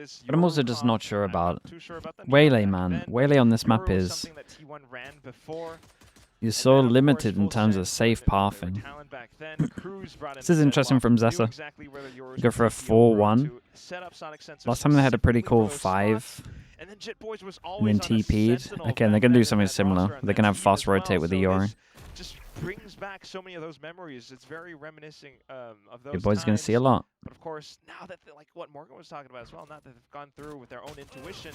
this But I'm also Euro just comp, not sure I'm about too sure about them. Waylay, man. Waylay on this map Euro is something that T1 ran before. you're And so then, of limited course, in terms Full of Sense, safe they were pathing. talent back then. Cruz brought in This is the interesting setup, from knew Zeta. exactly where the Euros Go would for a take the overall 4-1. to set up Sonic Sensor Last time they had a pretty specifically for cool those 5. spots. And then Jit Boys was And always then on a TP'd. sentinel Okay, they're back going to then do in something that similar. roster and They're that going to have team fast as well. rotate with the So Yori. this just brings back so many of those memories. It's very reminiscing of those Your boys going to times. see a lot. But of course, now that like what Morgan was talking about as well, now that they've gone through with their own intuition,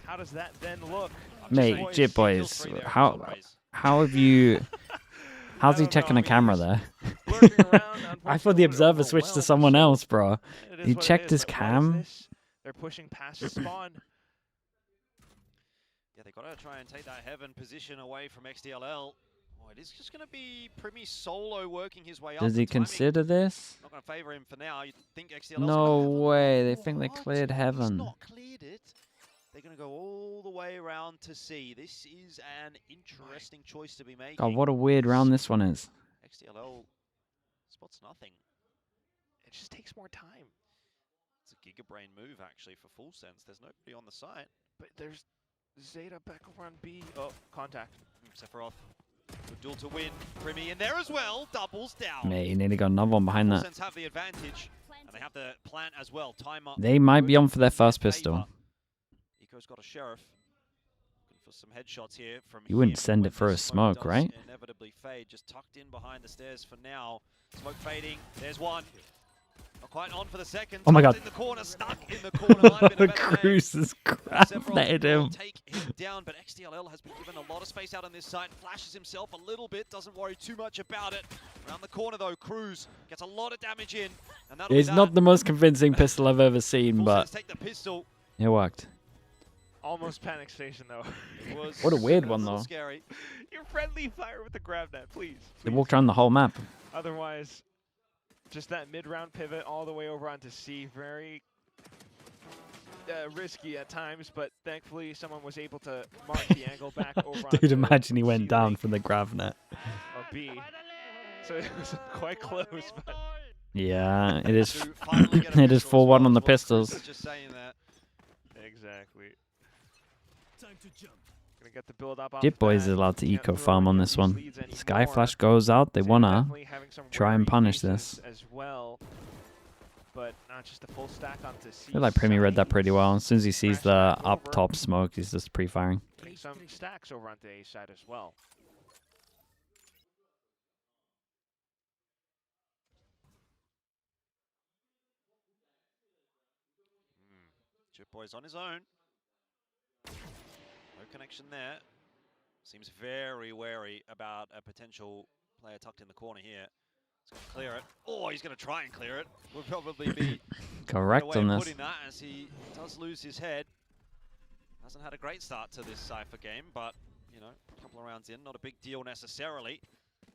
how does that then look? Mate, Jit Boys, how have you... How's he checking a camera there? I thought the observer switched to someone else, bro. He checked his cam. They're pushing past the spawn. Yeah, they got to try and take that heaven position away from XDLL. Oh, it is just going to be Primi solo working his way up. Does he consider this? Not going to favor him for now. You think XDLL? No way. They think they cleared heaven. He's not cleared it. They're going to go all the way around to C. This is an interesting choice to be making. God, what a weird round this one is. XDLL spots nothing. It just takes more time. It's a giga-brain move, actually, for Full Sense. There's nobody on the site. But there's Zeta back over on B. Oh, contact. Sephiroth. Good duel to win. Primi in there as well. Doubles down. Mate, he nearly got another one behind Full that. Sense have the advantage. And they have the plant as well. Timer. They might be on for their first pistol. Eco's got a sheriff. Looking for some headshots here from You wouldn't him send when it for the a smoke, does right? Inevitably fade. Just tucked in behind the stairs for now. Smoke fading. There's one. Not quite on for the second. Oh my God. In the corner, stuck in the corner. Might have been a better Cruz is crafted him. Take him down, but XDLL has been given a lot of space out on this side. Flashes himself a little bit. Doesn't worry too much about it. Around the corner though, Cruz gets a lot of damage in. And It's not the most convincing pistol I've ever seen, but take the pistol. it worked. Almost panic station though. What a weird one though. Scary. You're friendly fire with the grab net, please. They walked around the whole map. Otherwise, just that mid-round pivot all the way over onto C, very risky at times, but thankfully someone was able to mark the angle back over onto Dude, imagine he went C down lane from the grav net. or B. So it was quite close, but Yeah, it is. It is 4-1 on the pistols. Just saying that. exactly. Time to jump. Gonna get the build up. Jit Boys is allowed to eco farm on this one. Sky Flash goes out. They wanna try and punish this. As well, but not just a full stack onto C. I feel like Primi read that pretty well. As soon as he sees the Crash back up over. top smoke, he's just pre-firing. Getting some stacks over onto A side as well. Jit Boy's on his own. No connection there. Seems very wary about a potential player tucked in the corner here. He's going to clear it. Oh, he's going to try and clear it. Would probably be Correct on this. putting that as he does lose his head. Hasn't had a great start to this Cypher game, but you know, a couple of rounds in, not a big deal necessarily.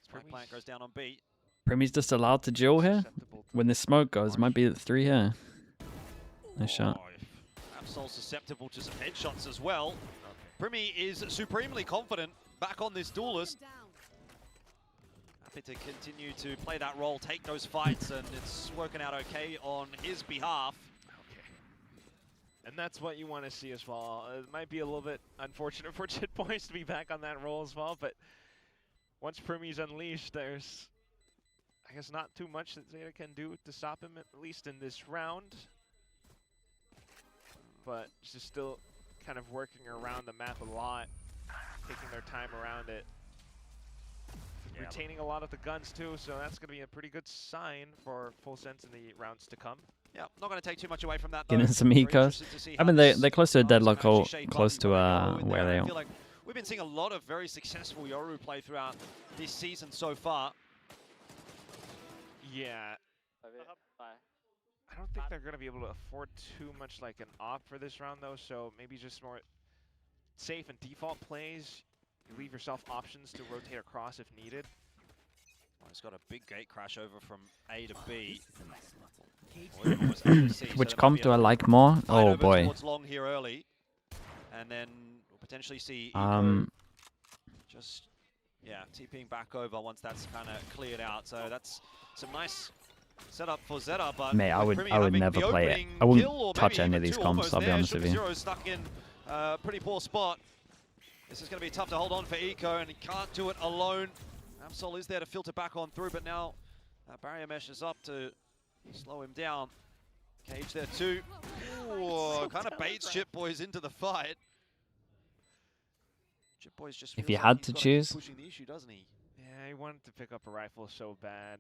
Spike plant goes down on B. Primi's just allowed to duel here. When the smoke goes, might be at 3 here. Nice shot. Absol susceptible to some headshots as well. Primi is supremely confident back on this duelist. Happy to continue to play that role, take those fights, and it's working out okay on his behalf. Okay. And that's what you want to see as well. It might be a little bit unfortunate for Jit Boys to be back on that role as well, but once Primi's unleashed, there's, I guess, not too much that Zeta can do to stop him, at least in this round. But just still kind of working around the map a lot, taking their time around it. Yeah, retaining a lot of the guns too, so that's going to be a pretty good sign for Full Sense in the rounds to come. Yeah, not going to take too much away from that though. Getting some ecos. I mean, they're close to a deadlock hole, close to where they I are. feel like we've been seeing a lot of very successful Yoru play throughout this season so far. Yeah. I don't think they're going to be able to afford too much like an op for this round though, so maybe just more safe and default plays. You leave yourself options to rotate across if needed. Oh, he's got a big gate crash over from A to B. Which comp do I like more? Oh boy. Long here early, and then we'll potentially see just TPing back over once that's kind of cleared out. So that's some nice set up for Zeta, but Mate, I would never play it. I wouldn't touch any of these comps, I'll be honest with you. Stuck in a pretty poor spot. This is going to be tough to hold on for Eco, and he can't do it alone. Absol is there to filter back on through, but now that barrier mesh is up to slow him down. Cage there too. Ooh, kind of baits Chip Boys into the fight. Chip Boys just if you had to choose, pushing the issue, doesn't he? Yeah, he wanted to pick up a rifle so bad.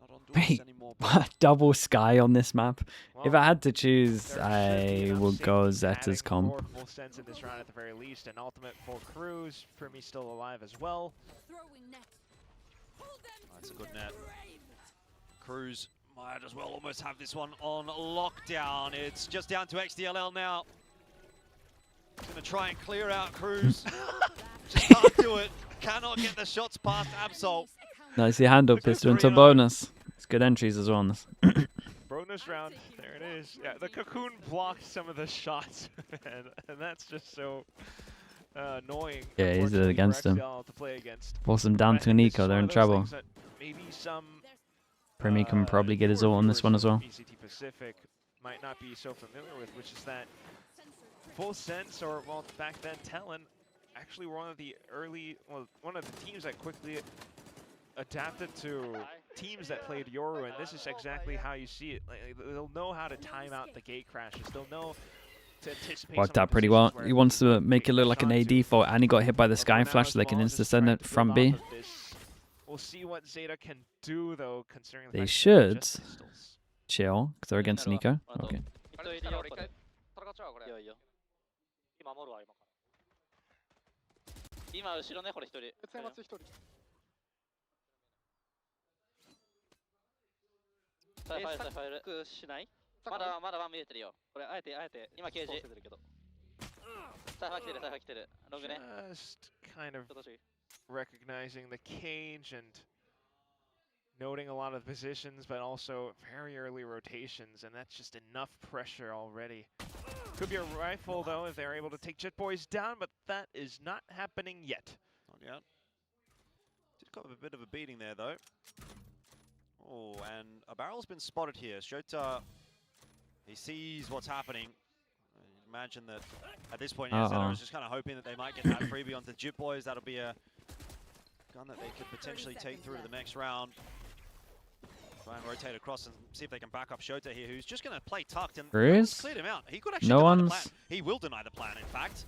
Not on duels anymore. double sky on this map. Well, If I had to choose, I would go Zeta's comp. Full sense in this round at the very least, and ultimate for Cruz. Primi still alive as well. That's a good net. Cruz might as well almost have this one on lockdown. It's just down to XDLL now. He's going to try and clear out Cruz. Just can't do it. Cannot get the shots past Absol. Nicely hand up, pistol into bonus. It's good entries as well on this. Bonus round, there it is. Yeah, the Cocoon blocked some of the shots, and that's just so annoying. Yeah, he's against him. To play against. Force him down to an eco, they're in trouble. Maybe some Primi can probably get his ult on this one as well. VCT Pacific might not be so familiar with, which is that Full Sense, or well, back then Talon, actually were one of the teams that quickly adapted to teams that played Yoru, and this is exactly how you see it. Like, they'll know how to time out the gate crashes. They'll know to anticipate. Worked out pretty well. He wants to make it look like an AD fault, and he got hit by the Sky Flash, so they can insta-send it from B. We'll see what Zeta can do, though, considering the They fact should just pistols. chill, because they're against Nico. Okay. Just kind of recognizing the cage and noting a lot of positions, but also very early rotations, and that's just enough pressure already. Could be a rifle, though, if they're able to take Jet Boys down, but that is not happening yet. Not yet. Did got a bit of a beating there, though. Oh, and a barrel's been spotted here. Shota, he sees what's happening. Imagine that at this point, yeah, Zeta was just kind of hoping that they might get that freebie onto Jip Boys. That'll be a gun that they could potentially take through to the next round. Try and rotate across and see if they can back up Shota here, who's just going to play tucked and cleared him out. He could actually deny the plan. He will deny the plan, in fact.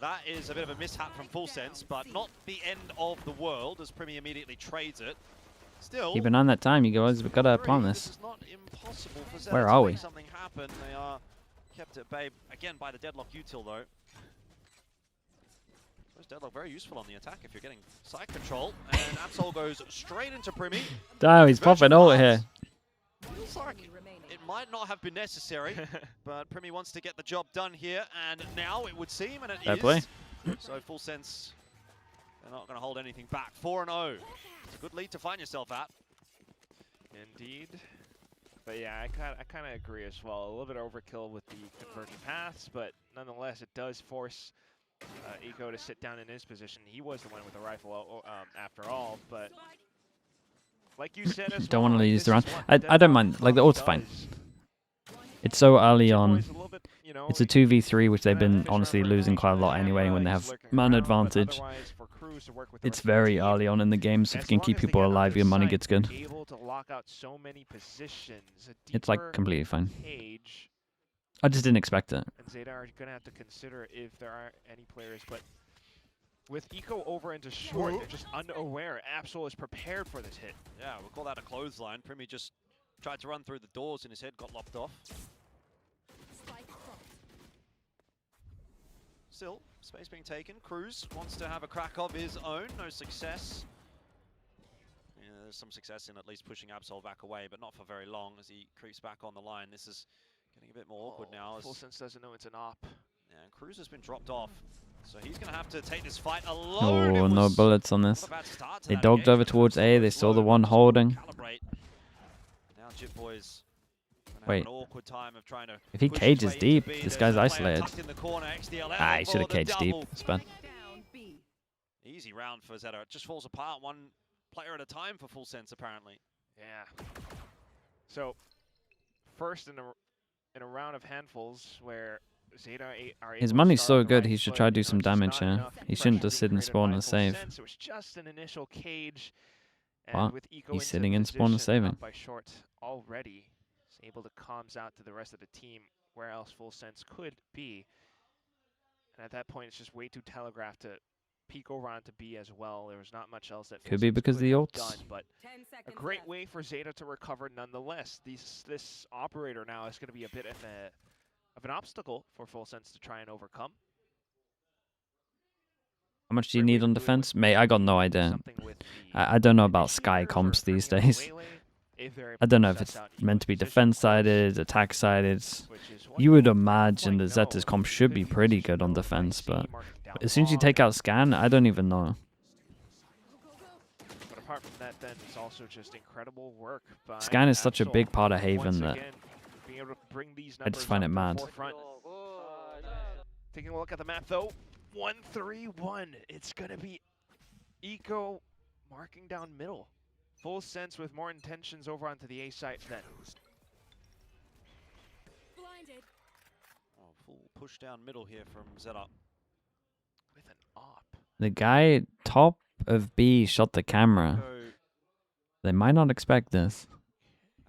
That is a bit of a mishap from Full Sense, but not the end of the world, as Primi immediately trades it. Still, keep an eye on that time, you guys. We've got to plan this. This is not impossible for Zeta Where are we? Something happen. They are kept at bay again by the deadlock util, though. Deadlock very useful on the attack if you're getting side control, and Absol goes straight into Primi. Damn, he's popping ult here. Feels like it might not have been necessary, but Primi wants to get the job done here, and now it would seem, and it is. Play. So Full Sense, they're not going to hold anything back. 4-0. It's a good lead to find yourself at. Indeed. But yeah, I kind of agree as well. A little bit overkill with the convergent paths, but nonetheless, it does force Eco to sit down in his position. He was the one with the rifle after all, but like you said as don't well, want to use the round. I I don't mind. Like, the ult's fine. It's so early on. It's a 2v3, which they've been honestly losing quite a lot anyway when they have man advantage. It's very early on in the game, so if you can keep people alive, your money gets good. It's like completely fine. I just didn't expect it. And Zeta are going to have to consider if there are any players, but with Eco over into short, they're just unaware. Absol is prepared for this hit. Yeah, we'll call that a clothesline. Primi just tried to run through the doors and his head got lopped off. Still, space being taken. Cruz wants to have a crack of his own. No success. Yeah, there's some success in at least pushing Absol back away, but not for very long as he creeps back on the line. This is getting a bit more awkward now. Full Sense doesn't know it's an op. Yeah, and Cruz has been dropped off. So he's going to have to take this fight alone. Oh, no bullets on this. They dogged over towards A. They saw the one holding. Now Chip Boys wait. An awkward time of trying to if he cages deep, this guy's isolated. Ah, he should have caged deep. It's bad. Easy round for Zeta. It just falls apart one player at a time for Full Sense, apparently. Yeah. So first in a round of handfuls where Zeta are able His to money's start so on the good, right he should foot, try to do you know, some just damage not here. enough He shouldn't pressure just being sit and created spawn by and Full save. Sense. It was just an initial cage. And What? with Eco He's into sitting in spawn and position, saving. up by short already, he's able to comms out to the rest of the team where else Full Sense could be. And at that point, it's just way too telegraphed to peek over onto B as well. There was not much else that Full Could be Sense because of could the have ults. done, but a great way for Zeta to recover nonetheless. This operator now is going to be a bit of an obstacle for Full Sense to try and overcome. How much do you need on defense? Mate, I got no idea. I don't know about Sky comps these days. I don't know if it's meant to be defense-sided, attack-sided. You would imagine that Zeta's comp should be pretty good on defense, but as soon as you take out Scan, I don't even know. But apart from that, then it's also just incredible work by Scan is such a Absol big part of Haven that being able to bring these I just find it mad. Taking a look at the map though, 1-3-1. It's gonna be Eco marking down middle. Full Sense with more intentions over onto the A site then. Oh, full push down middle here from Zeta. With an op. The guy top of B shot the camera. They might not expect this.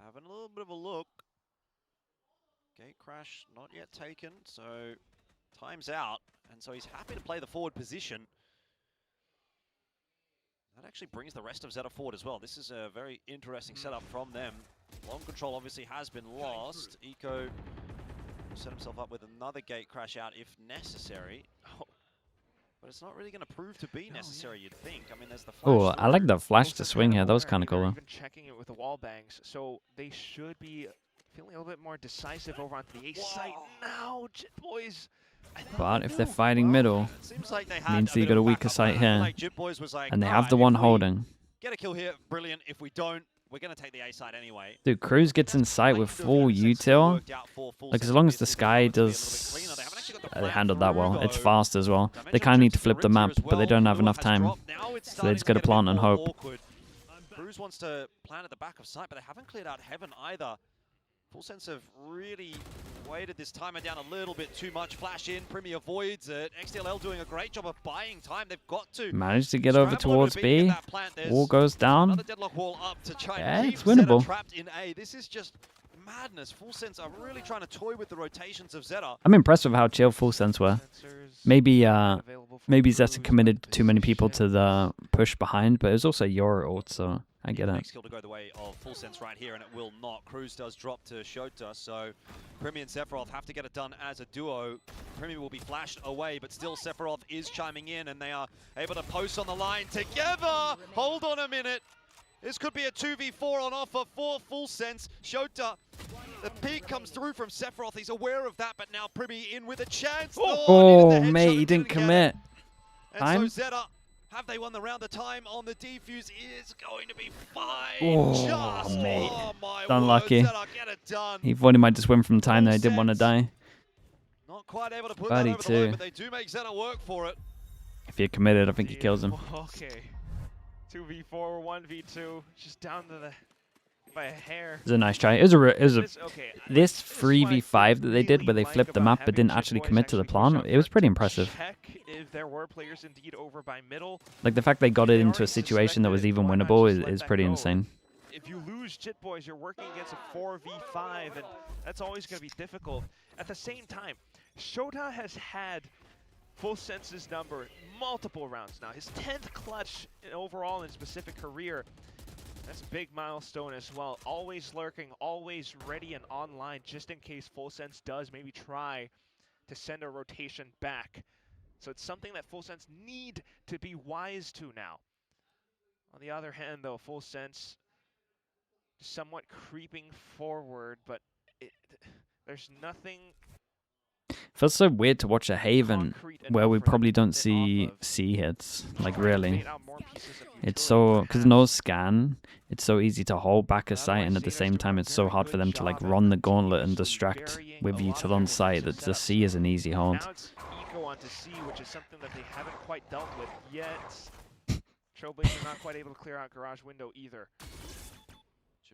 Having a little bit of a look. Gate crash not yet taken, so time's out. And so he's happy to play the forward position. That actually brings the rest of Zeta forward as well. This is a very interesting setup from them. Long control obviously has been lost. Eco will set himself up with another gate crash out if necessary. Oh. But it's not really going to prove to be necessary, you'd think. I mean, there's the flash. Oh, I like the flash to swing here. That was kind of cool. Even checking it with the wall bangs, so they should be feeling a little bit more decisive over onto the A site now, Jit Boys. But if they're fighting middle, seems like they means you got a weaker site here, like Jit Boys was like, and they have the one holding. Get a kill here, brilliant. If we don't, we're going to take the A side anyway. Dude, Cruz gets in sight with full util. Like, as long as the Sky does... They handled that well. It's fast as well. They kind of need to flip the map, but they don't have enough time. So they just got to plant and hope. Cruz wants to plant at the back of sight, but they haven't cleared out Heaven either. Full Sense have really weighted this timer down a little bit too much. Flash in, Primi avoids it. XTLL doing a great job of buying time. They've got to manage to get over towards B. Wall goes down. Another deadlock wall up to try yeah, and it's keep winnable. Zeta trapped in A. This is just madness. Full Sense are really trying to toy with the rotations of Zeta. I'm impressed with how chill Full Sense were. Maybe Zeta committed too many people to the push behind, but it was also your ult, so I get it. Next kill to go the way of Full Sense right here, and it will not. Cruz does drop to Shota, so Primi and Sephiroth have to get it done as a duo. Primi will be flashed away, but still Sephiroth is chiming in, and they are able to post on the line together. Hold on a minute. This could be a 2v4 on offer for Full Sense. Shota, the peek comes through from Sephiroth. He's aware of that, but now Primi in with a chance. Oh, mate, he didn't commit. And so Zeta, have they won the round? The time on the defuse is going to be fine. Oh, mate. Oh, my Unlucky. word, Zeta, get it done. He thought he might just win from time that he didn't want to die. Not quite able to put that over the line, but they do make Zeta work for it. If you're committed, I think he kills him. Okay. 2v4, 1v2, just down to the by a hair. It was a nice try. It was a this 3v5 that they did, where they flipped the map but didn't actually commit to the plan. It was pretty impressive. If there were players indeed over by middle, like the fact they got it into a situation that was even winnable is pretty insane. If you lose Jit Boys, you're working against a 4v5, and that's always going to be difficult. At the same time, Shota has had Full Sense's number multiple rounds now. His 10th clutch overall in his specific career. That's a big milestone as well. Always lurking, always ready and online, just in case Full Sense does maybe try to send a rotation back. So it's something that Full Sense need to be wise to now. On the other hand, though, Full Sense somewhat creeping forward, but there's nothing. Feels so weird to watch a Haven where we probably don't see C hits, like really. It's so, because no scan, it's so easy to hold back a site, and at the same time it's so hard for them to like run the gauntlet and distract with util on site that the C is an easy hold. Now it's Eco onto C, which is something that they haven't quite dealt with yet. Trailblazer not quite able to clear out garage window either.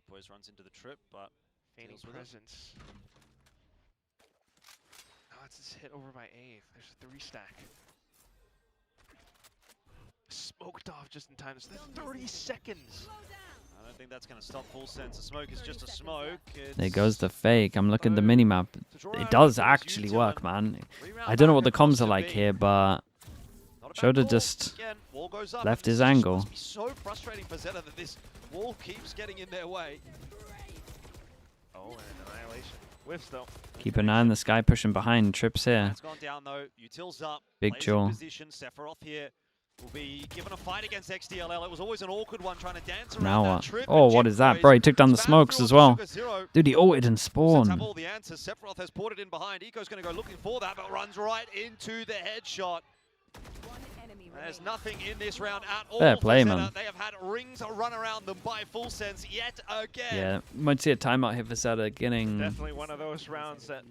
Boys runs into the trip, but Feigning presence. Oh, it's this hit over by A. There's a 3-stack. Smoked off just in time. It's the 30 seconds. I don't think that's going to stop Full Sense. The smoke is just a smoke. There goes the fake. I'm looking at the minimap. It does actually work, man. I don't know what the comms are like here, but Shota just left his angle. It's so frustrating for Zeta that this wall keeps getting in their way. Oh, and annihilation. Whiffs though. Keep an eye on this guy pushing behind. Trips here. It's gone down though. Util's up. Big jaw. Position. Sephiroth here will be given a fight against XDLL. It was always an awkward one trying to dance around Now that what? trip. Oh, what is that? Bro, he took down the smokes as well. Dude, he ulted and Have spawned. all the answers. Sephiroth has ported in behind. Eco's going to go looking for that, but runs right into the headshot. There's nothing in this round at all. Fair play, man. They have had rings run around them by Full Sense yet again. Yeah, might see a timeout here for Zeta getting Definitely one of those rounds that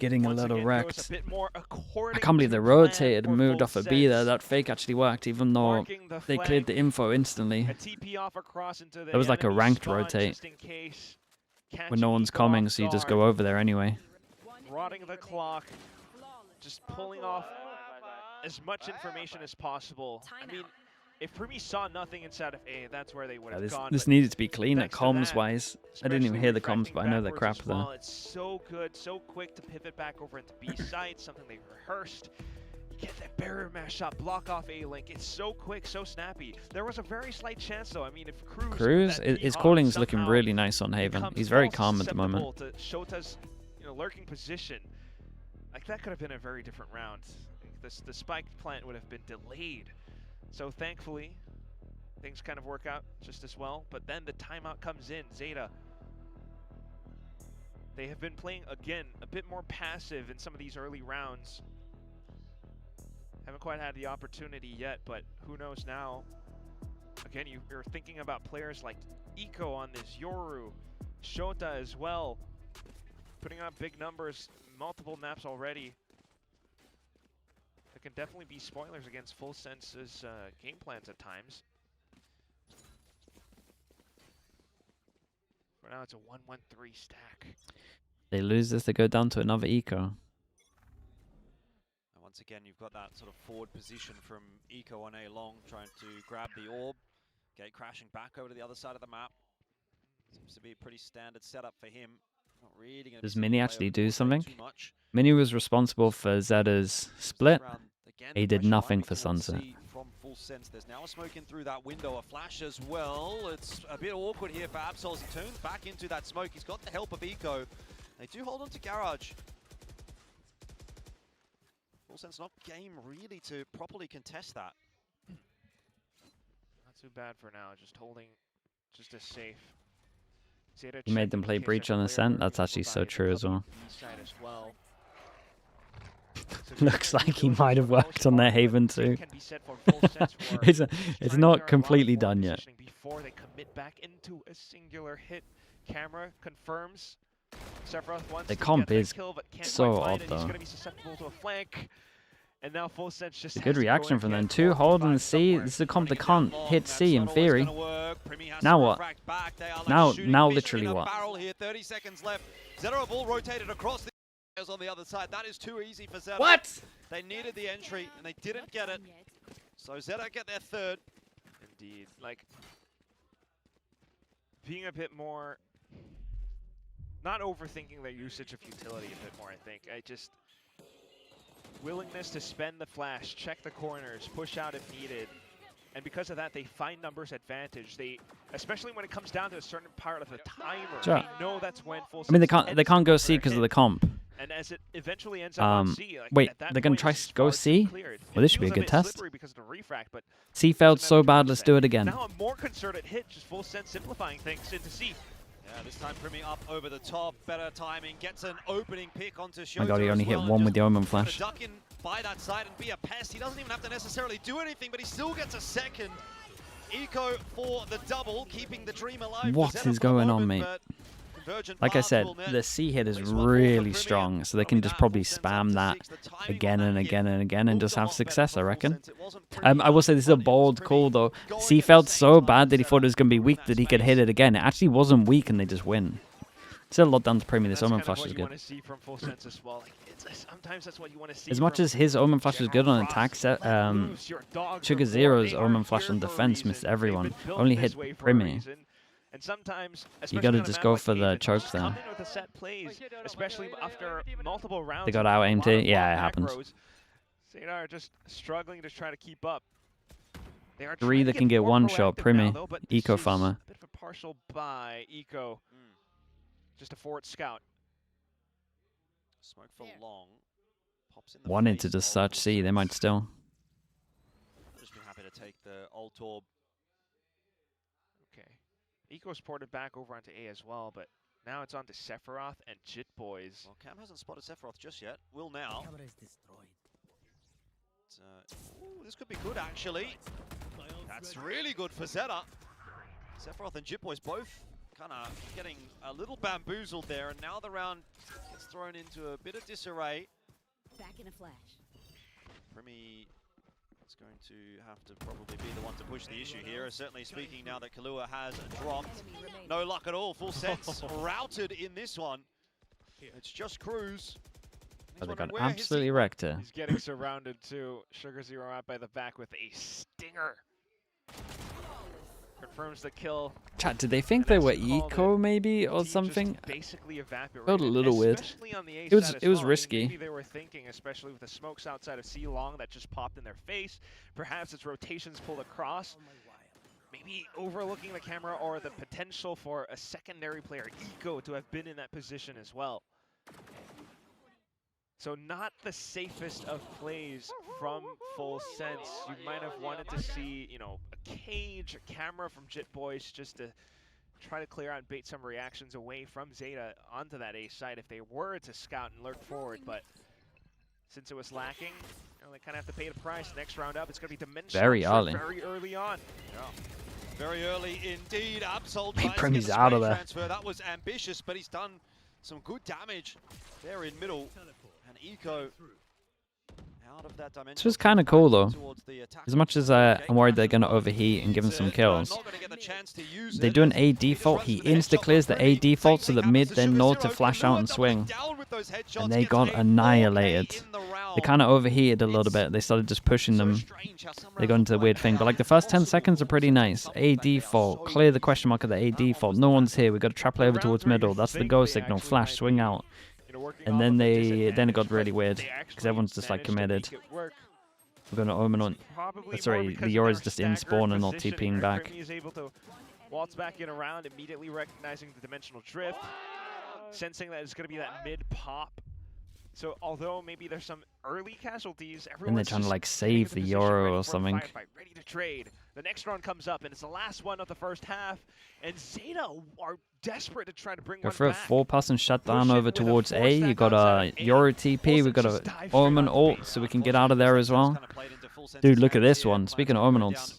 a little again, wrecked. I I can't believe they rotated and moved off a B there. That fake actually worked, even though they cleared the info instantly. A TP off across into the That was like a enemy ranked spawn rotate just in case. when no one's Catching coming, off so you just guard, go over there anyway. rotting the clock, just pulling off as much information as possible. I mean, if Primi saw nothing inside of A, that's where they would have gone. This but needed to be clean at thanks to comms that, wise. I didn't even hear the comms, especially but I know they're backwards crap as well, though. It's so good, so quick to pivot back over into B site, something they rehearsed. You get that barrier mash shot, block off A link. It's so quick, so snappy. There was a very slight chance though. I mean, if Cruz, his calling is looking really nice on Haven. He's very calm at the moment. To Shota's, lurking position, like that could have been a very different round. The spike plant would have been delayed. So thankfully, things kind of work out just as well. But then the timeout comes in. Zeta, they have been playing, again, a bit more passive in some of these early rounds. Haven't quite had the opportunity yet, but who knows now. Again, you're thinking about players like Eco on this, Yoru, Shota as well. Putting up big numbers, multiple maps already. There can definitely be spoilers against Full Sense's game plans at times. For now, it's a 1-1-3 stack. They lose this, they go down to another eco. And once again, you've got that sort of forward position from Eco on A long, trying to grab the orb, get crashing back over to the other side of the map. Seems to be a pretty standard setup for him. Not really gonna Does be Mini play actually over do the something? too much. Mini was responsible for Zeta's split. Again, He did pressure nothing might be for towards Sunset. C from Full Sense. There's now a smoke in through that window, a flash as well. It's a bit awkward here for Absol as he turns back into that smoke. He's got the help of Eco. They do hold on to Garage. Full Sense not game really to properly contest that. Not too bad for now, just holding just as safe. Zeta He made them play Breach on Ascent. That's actually so true as well. Looks like he might have worked on their Haven too. It's not completely done yet. Before they commit back into a singular hit, camera confirms. Sephiroth wants The to comp get that is kill, but can't so quite find odd it. though. He's going to be susceptible to a flank. And now Full Sense just A has good to go reaction and from get them. Two holding the C. This is a comp that can't hit C in theory. Now what? Now literally what? 30 seconds left. Zeta have all rotated across the on the other side. That is too easy for Zeta. What? They needed the entry and they didn't get it. So Zeta get their third. Indeed. Like, being a bit more, not overthinking their usage of utility a bit more, I think. Willingness to spend the flash, check the corners, push out if needed. And because of that, they find numbers advantage. Especially when it comes down to a certain part of the timer, Sure. they know that's when Full Sense I mean, they can't go ends C their because of hit. the comp. And as it eventually ends up on C, like wait, at that they're gonna point, try it's go far too C? cleared. Well, this It should be a feels good bit test. slippery because of the refract, but C failed doesn't so matter bad, what let's you do it say. again. Now a more concerted hit, just Full Sense simplifying things into C. Yeah, this time Primi up over the top, better timing, gets an opening pick onto Shota. My god, he only as hit well, one and with the Omen just flash. duck in by that side and be a pest. He doesn't even have to necessarily do anything, but he still gets a second. Eco for the double, keeping the dream alive. What Zeta is for the going on, moment, mate? but convergent Like I paths said, will net. the C hit is At least one more for really Premier. strong, so they Not can only just that, probably full sense up spam to that 6. The timing on again that and hit again and again and moved just a have lot success, I better for reckon. full sense. It wasn't pretty I will say this is a but it was bold pretty call though. going C at the felt same so time bad that he as thought it was going to be in weak that that he could hit space. it again. It actually wasn't weak and they just win. Still a lot down to Premier. This That's Omen kind of Flash what is you good. want to see from full sense as well. Like, sometimes that's what you want to see. As much from as his Omen Flash is good General on attack, Frost. set, Let loose your dogs Sugar before Zero's they Omen are Flash here on for a defense reason. missed They've everyone. been built Only this hit way for a Premier. reason. And sometimes, You especially gotta on a just map go like for the Haven, choke just there. come in with the set plays, especially after multiple rounds. They got of out a aimed lot of too. Yeah, long it happens. macros. Zeta are just struggling to try to keep up. They are 3 trying that to can get more one shot, proactive now, Primi. though, but Eco this is Farmer. a bit of a partial buy. Eco, just a forward scout. Smoke for long. Pops in the Wanted to face just of search full C. They sense. might still. Just be happy to take the ult orb. Okay. Eco's ported back over onto A as well, but now it's on to Sephiroth and Jit Boys. Well, Cam hasn't spotted Sephiroth just yet. Will now. Ooh, this could be good, actually. That's really good for Zeta. Sephiroth and Jit Boys both kind of getting a little bamboozled there, and now the round gets thrown into a bit of disarray. Back in a flash. Primi is going to have to probably be the one to push the issue here. Certainly speaking now that Kahlua has dropped. No luck at all. Full sense routed in this one. It's just Cruz. But they got absolutely wrecked her. He's getting surrounded too. Sugar Zero out by the back with a stinger. Confirms the kill. Chat, did they think they were eco maybe or something? Basically evaporated. Felt a little weird. Especially on the A It was side as it was well. risky. Maybe they were thinking, especially with the smokes outside of C long that just popped in their face. Perhaps its rotations pulled across. Maybe overlooking the camera or the potential for a secondary player, Eco, to have been in that position as well. So not the safest of plays from Full Sense. You might have wanted to see, you know, a cage, a camera from Jit Boys just to try to clear out and bait some reactions away from Zeta onto that A side if they were to scout and lurk forward. But since it was lacking, you know, they kind of have to pay the price. Next round up, it's going to be dimensional. Very early. Very early on. Yeah. Very early indeed. Absol Hey, tries to Premi's get the out of screen there. transfer. That was ambitious, but he's done some good damage there in middle. And Eco out of that dimension. This was kind of cool though. As much as I'm worried they're going to overheat and give him some kills, they do an A default. He insta-clears the A default so that mid then know to flash out and swing. And they got annihilated. They kind of overheated a little bit. They started just pushing them. They got into the weird thing. But like the first 10 seconds are pretty nice. A default. Clear the question mark of the A default. No one's here. We got to trap play over towards middle. That's the go signal. Flash, swing out. And then it got really weird because everyone's just like committed. We're gonna Omen on. Sorry, the Yora's just in spawn and not TPing back. Is able to waltz back in around, immediately recognizing the dimensional drift, sensing that it's going to be that mid pop. So although maybe there's some early casualties, And they're trying to like save the Yoro or something. Ready to trade. The next round comes up, and it's the last one of the first half. And Zeta are desperate to try to bring Go one for a back. 4-person shutdown over towards A. You got a Yoro TP. We got a Omen ult, so we can get out of there as well. Dude, look at this one. Speaking of Omen ults,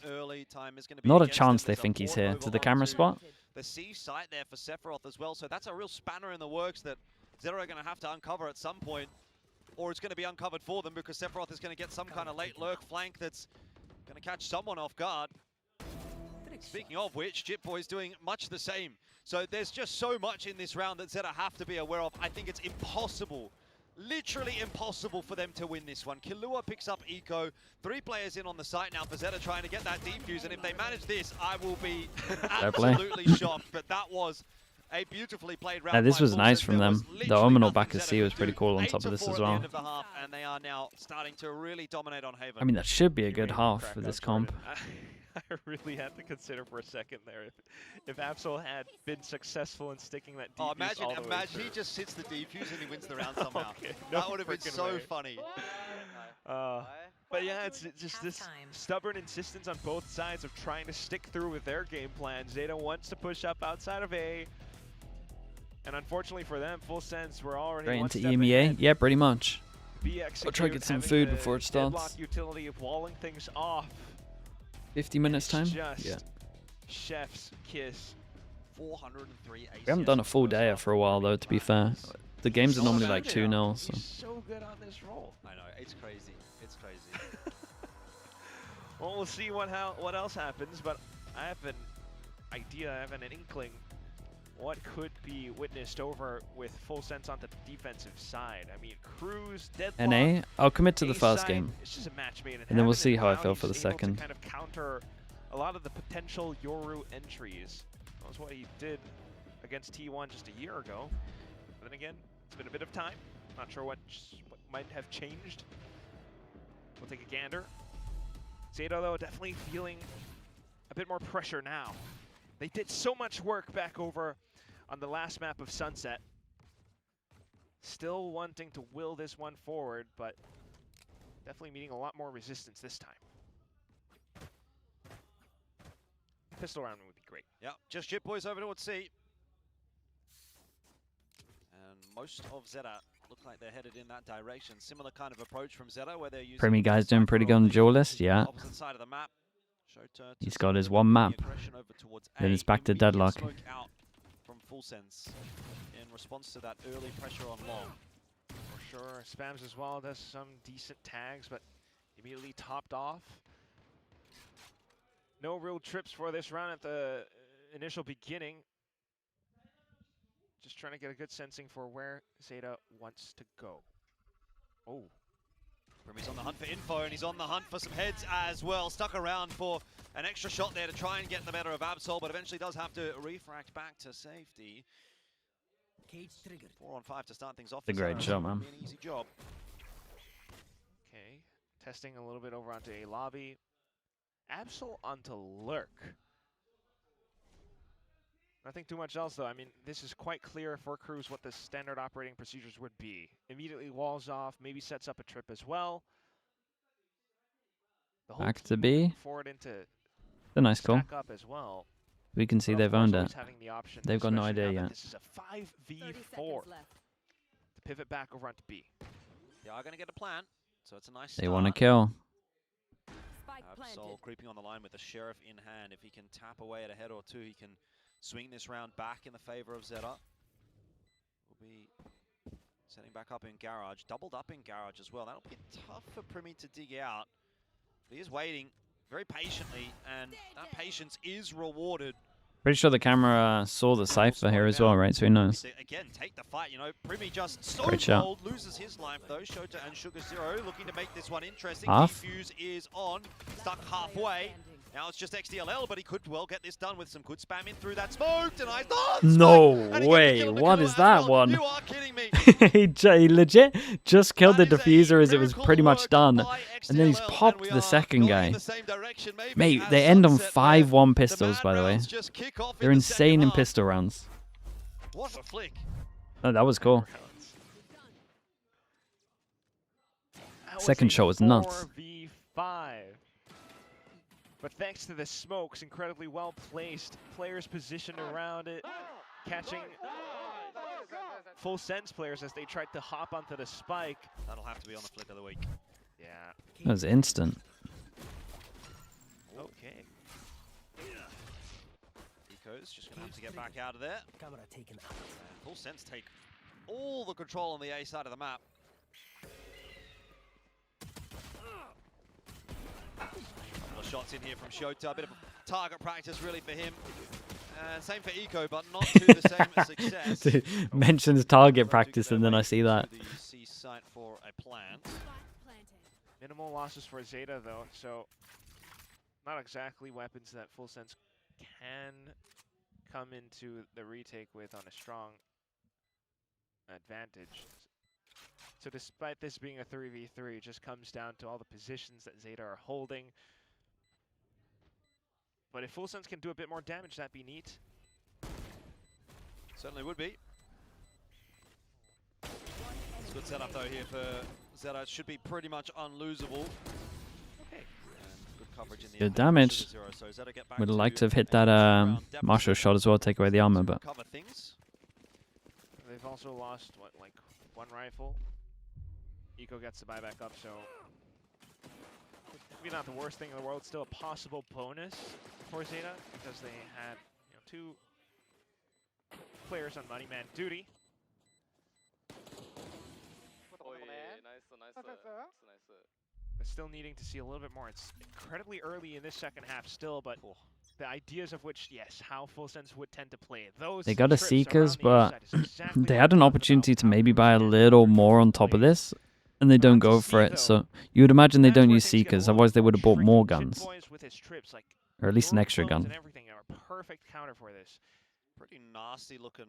not a chance they think he's here. To the camera spot. The C site there for Sephiroth as well, so that's a real spanner in the works that Zeta are going to have to uncover at some point, or it's going to be uncovered for them because Sephiroth is going to get some kind of late lurk flank that's going to catch someone off guard. Speaking of which, Jit Boy's doing much the same. So there's just so much in this round that Zeta have to be aware of. I think it's impossible, literally impossible for them to win this one. Kahlua picks up Eco, 3 players in on the site now for Zeta trying to get that defuse, and if they manage this, I will be absolutely shocked. But that was a beautifully played round. Yeah, this by was Full nice Sense. from There them. was The literally Omen nothing back at Zeta C was could pretty do. cool on 8 top to of this 4 as at the well. end of the half, and they are now starting to really dominate on Haven. I mean, that should be a good half for this comp. I really had to consider for a second there if Absol had been successful in sticking that defuse imagine all the way he through. just sits the defuse and he wins the round somehow. Okay, that would have been so way. funny. But yeah, it's just this stubborn insistence on both sides of trying to stick through with their game plan. Zeta wants to push up outside of A. And unfortunately for them, Full Sense, we're already Right one into step EMEA? ahead. Yeah, pretty much. BX I'll try to get some having food the before it starts. deadlock utility of walling things off. 50 minutes time? Just Yeah. chef's kiss 403 ACS. We haven't done a full day for a while, though, to be fair. The games are normally like 2-0. So. He's so good on this roll. I know, it's crazy. It's crazy. Well, we'll see what else happens, but I have an idea, I have an inkling what could be witnessed over with full sense on the defensive side. I mean, Cruz, Deadlock, NA, I'll commit to the first side, game. It's just a match made in And then we'll heaven, see how I wow, feel for the he's able to second. kind of counter a lot of the potential Yoru entries. That was what he did against T1 just a year ago. But then again, it's been a bit of time. Not sure what might have changed. We'll take a gander. Zeta, though, definitely feeling a bit more pressure now. They did so much work back over on the last map of Sunset. Still wanting to will this one forward, but definitely meeting a lot more resistance this time. Pistol round would be great. Yeah, just Chip Boys over towards C. And most of Zeta look like they're headed in that direction. Similar kind of approach from Zeta where they're using Premi guy's doing pretty good on dual list, yeah. opposite side of the map. He's got his one map. Then it's back to Deadlock. Out from full sense in response to that early pressure on long. For sure, Spams as well does some decent tags, but immediately topped off. No real trips for this round at the initial beginning. Just trying to get a good sensing for where Zeta wants to go. Oh. He's on the hunt for info, and he's on the hunt for some heads as well. Stuck around for an extra shot there to try and get the better of Absol, but eventually does have to refract back to safety. 4 on 5 to start things off. It's a great shot, man. An easy job. Okay, testing a little bit over onto a lobby. Absol onto Lurk. Nothing too much else, though. I mean, this is quite clear for Cruz what the standard operating procedures would be. Immediately walls off, maybe sets up a trip as well. The whole Back to B. forward into A nice call. stack up as well. We can see But of they've course, owned always it. having the option, They've got no especially idea now that yet. This is a 5v4 to pivot back over onto B. They are going to get a plan, so it's a nice They start. want to kill. Absol creeping on the line with the Sheriff in hand. If he can tap away at a head or two, he can swing this round back in the favor of Zeta. Will be setting back up in Garage. Doubled up in Garage as well. That'll be tough for Primi to dig out. But he is waiting very patiently, and that patience is rewarded. Pretty sure the camera saw the Cypher here as well, right? So who knows? Again, take the fight, you know. Primi just so Great shot. bold, loses his life though. Shota and Sugar Zero looking to make this one interesting. Half. Defuse is on, stuck halfway. Now it's just XDLL, but he could well get this done with some good spamming through that smoke. Denies the No and he way. gets the kill on the What kill is as that well. one? You are kidding me. He legit just killed the That is a diffuser as it was miracle pretty much work done. by And then he's XDLL, popped and we the are second going guy. in the same direction, maybe, Mate, as they end on Sunset, where 5-1 the pistols, mad by the way. rounds just kick off They're in the second insane in half. pistol rounds. What a flick. Oh, that was cool. That was Second a shot was nuts. 4v5. But thanks to the smokes, incredibly well placed, players positioned around it, catching full sense players as they tried to hop onto the spike. That'll have to be on the flick of the week. Yeah. That was instant. Okay. Eco's just going to have to get back out of there. And full sense take all the control on the A side of the map. Couple of shots in here from Shota. A bit of target practice really for him. And same for Eco, but not to the same success. Dude, mentions target practice and then I see that. The C site for a plant. Minimal losses for Zeta though, so not exactly weapons that full sense can come into the retake with on a strong advantage. So despite this being a 3v3, it just comes down to all the positions that Zeta are holding. But if full sense can do a bit more damage, that'd be neat. Certainly would be. It's a good setup though here for Zeta. It should be pretty much unlosable. Okay. And good coverage in the Good end. damage. Zero, so Zeta get back Would have to liked to have hit a that round Marshall deficit. shot as well, take away the armor, but Cover things. They've also lost, what, like one rifle. Eco gets the buyback up, so maybe not the worst thing in the world. Still a possible bonus for Zeta because they had, you know, two players on Money Man duty. But still needing to see a little bit more. It's incredibly early in this second half still, but the ideas of which, yes, how Full Sense would tend to play. Those They got a trips Seekers, around the but exactly they what had we an talked opportunity about, to how maybe Cruise buy a can little more on play. top of this, and they don't go for it. So you would imagine they don't use Seekers, otherwise they would have bought more guns, With his trips, like or at least an your extra clones gun. and everything are a perfect counter for this. Pretty nasty looking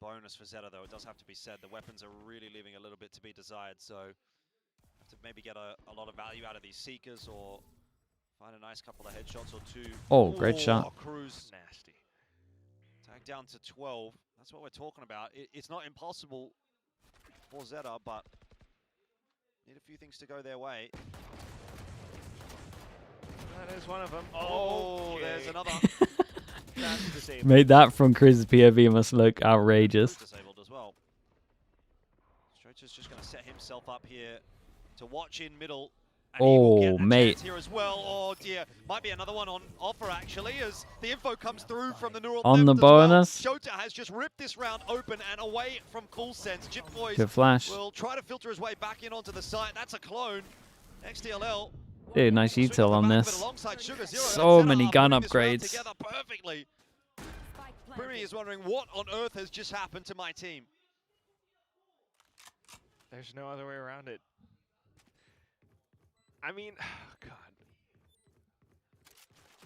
bonus for Zeta, though. It does have to be said. The weapons are really leaving a little bit to be desired, so have to maybe get a lot of value out of these Seekers or find a nice couple of headshots or two. Oh, great shot. Cruise. Nasty. Tag down to 12. That's what we're talking about. It's not impossible for Zeta, but need a few things to go their way. That is one of them. Oh, okay. there's another. That's disabled. Made that from Cruz's POV must look outrageous. Disabled as well. Stretcher's just going to set himself up here to watch in middle. And he will get a chance here as well. Oh dear, might be another one on offer actually, as the info comes through from the neural On the theft as bonus. well. Shota has just ripped this round open and away from Full Sense. Chip Boys Good flash. will try to filter his way back in onto the site. That's a clone. XDLL. Dude, nice util on this. So many gun upgrades. Perfectly. Primi is wondering what on earth has just happened to my team. There's no other way around it. I mean, oh God.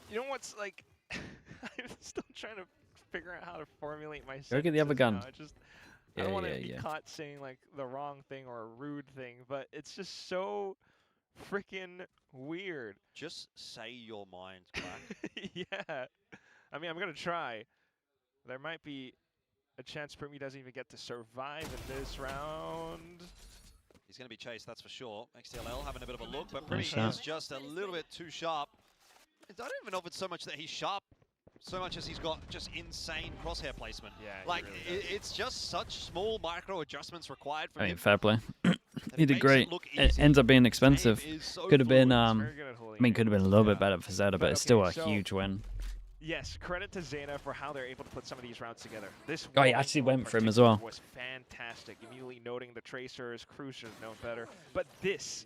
You know what's like? I'm still trying to figure out how to formulate my. Go get the other gun. I don't want to be caught saying like the wrong thing or a rude thing, but it's just so freaking weird. Just say your mind, Black. Yeah. I mean, I'm gonna try. There might be a chance Primi doesn't even get to survive in this round. He's going to be chased, that's for sure. XTLL having a bit of a look, but Primi is just a little bit too sharp. I don't even know if it's so much that he's sharp, so much as he's got just insane crosshair placement. Yeah, like, really it's just such small micro adjustments required from him. Fair play. He did great. It ends up being expensive. Could have been, I mean, could have been a little bit better for Zeta, but it's still a huge win. Yes, credit to Zeta for how they're able to put some of these rounds together. This he actually went for him as well. Was fantastic. Immediately noting the tracers, Cruz should have known better. But this,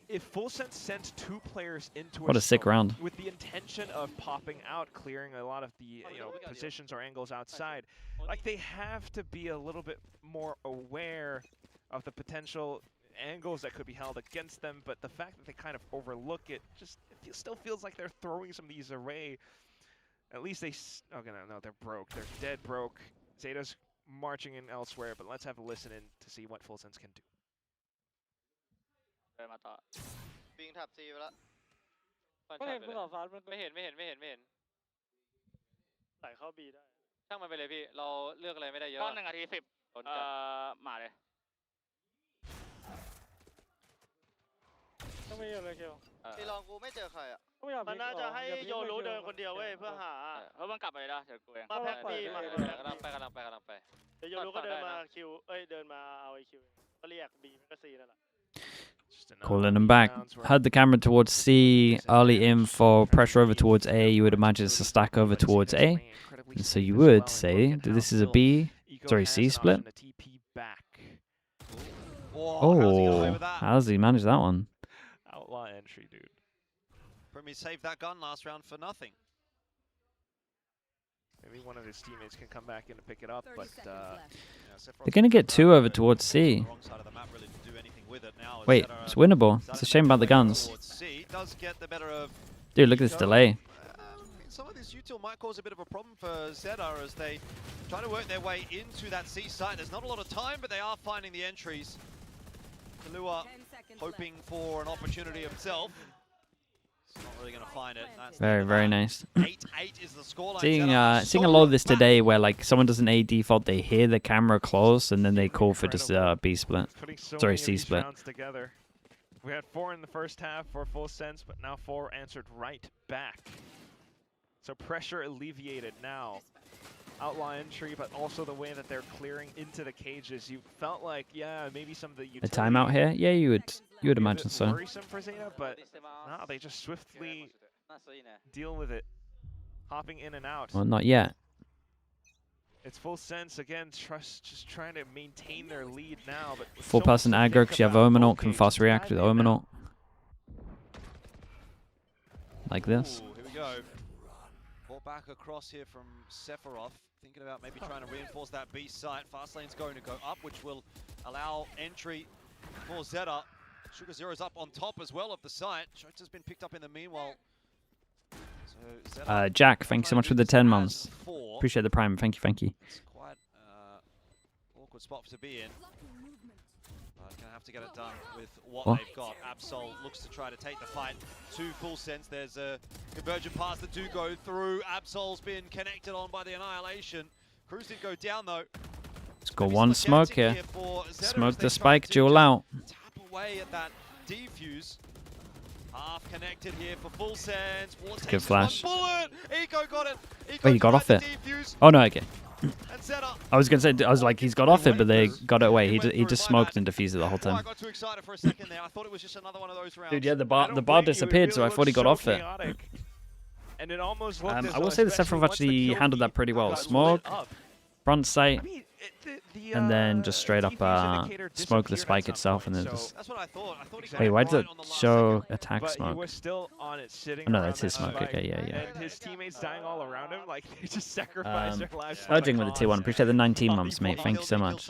if Full Sense sent 2 players into what a sick round with the intention of popping out, clearing a lot of the positions or angles outside, like they have to be a little bit more aware of the potential angles that could be held against them. But the fact that they kind of overlook it, just it still feels like they're throwing some of these away. At least they, okay, no, they're broke. They're dead broke. Zeta's marching in elsewhere, but let's have a listen in to see what Full Sense can do. เดินมาต่อวิ่งทับซีไปแล้วไม่เห็นมึงออกฟ้าไม่เห็นใส่เข้าบีได้ช่างมันไปเลยพี่เราเลือกอะไรไม่ได้เยอะก้อน1 นาที 10มาเลยต้องไม่เยอะเลยเคียวทีลองกูไม่เจอใครอ่ะมันน่าจะให้โยรู้เดินคนเดียวเว้ยเพื่อหาเพราะมันกลับไปเลยนะเดี๋ยวกูเองมาแพ็คบีมากำลังไปเดี๋ยวโยรู้ก็เดินมาคิวเดินมาเอาไอคิวก็เรียกบีมันก็ซีนั่นแหละ Calling them back. Had the camera towards C, early info, pressure over towards A. You would imagine it's a stack over towards A. And so you would say that this is a B, sorry, C split. Oh, how does he manage that one? Outlaw entry, dude. Primi saved that gun last round for nothing. Maybe one of his teammates can come back in to pick it up, but they're going to get 2 over towards C. Wait, it's winnable. It's a shame about the guns. Dude, look at this delay. Some of this util might cause a bit of a problem for Zeta as they try to work their way into that C site. There's not a lot of time, but they are finding the entries. Kalua hoping for an opportunity himself. He's not really going to find it. That's very nice. 8-8 is the scoreline. Seeing a lot of this today where like someone doesn't A default, they hear the camera close and then they call for just B split. Sorry, C split. Together. We had 4 in the first half for Full Sense, but now 4 answered right back. So pressure alleviated now. Outlaw entry, but also the way that they're clearing into the cages. You felt like, yeah, maybe some of the a timeout here? Yeah, you would imagine so. Worrisome for Zeta, but no, they just swiftly deal with it, hopping in and out. Well, not yet. It's full sense again. Trust just trying to maintain their lead now, but Four-person aggro because you have Omenort, can fast react with Omenort. Like this. Ooh, here we go. Ball back across here from Sephiroth. Thinking about maybe trying to reinforce that B site. Fast lane's going to go up, which will allow entry for Zeta. Sugar Zero's up on top as well of the site. Shota's been picked up in the meanwhile. So Zeta Jack, thanks so much for the 10 months. Appreciate the prime. Thank you, thank you. It's quite awkward spot to be in. Gonna have to get it done with what they've got. Absol looks to try to take the fight to full sense. There's a convergent pass that do go through. Absol's been connected on by the Annihilation. Cruz did go down though. Let's go one smoke here. Smoke the spike, duel out. Tap away at that defuse. Half connected here for full sense. Good flash. Bullet. Eco got it. Wait, he got off it. Oh no, okay. I was gonna say, I was like, he's got off it, but they got it away. He just smoked and defused it the whole time. I got too excited for a second there. I thought it was just another one of those rounds. Dude, yeah, the bar disappeared, so I thought he got off it. And it almost I will say the Sephiroth actually handled that pretty well. Smoke, front sight, and then just straight up smoke the spike itself, and then just. That's what I thought. Wait, why does it show attack smoke? He was still on it, sitting oh no, that's his smoke. Okay, yeah. And his teammates dying all around him, like they just sacrificed their lives. Urging with the T1. Appreciate the 19 months, mate. Thank you so much.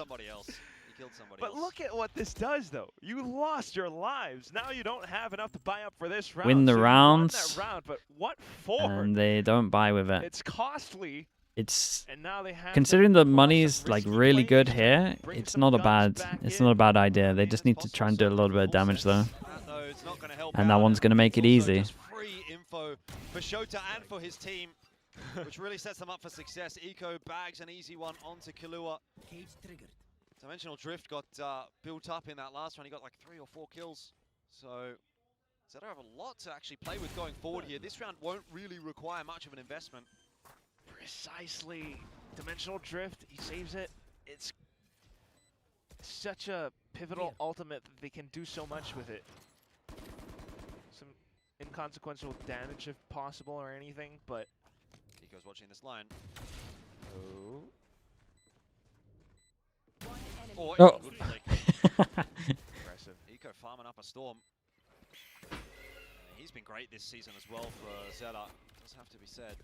But look at what this does, though. You lost your lives. Now you don't have enough to buy up for this round. Win the so rounds. That round, but what for? And they don't buy with it. It's costly. It's and now they have considering the money's like really good here. It's not a bad idea. They just need to try and do a little bit of damage though. And that one's gonna make it easy. Free info for Shota and for his team, which really sets them up for success. Eco bags an easy one onto Killua. Dimensional Drift got built up in that last round. He got like 3 or 4 kills. So Zeta have a lot to actually play with going forward here. This round won't really require much of an investment. Precisely. Dimensional Drift, he saves it. It's such a pivotal ultimate that they can do so much with it. Some inconsequential damage if possible or anything, but... Eco's watching this line. Oh. Good flick. Impressive. Eco farming up a storm. He's been great this season as well for Zeta. Does have to be said.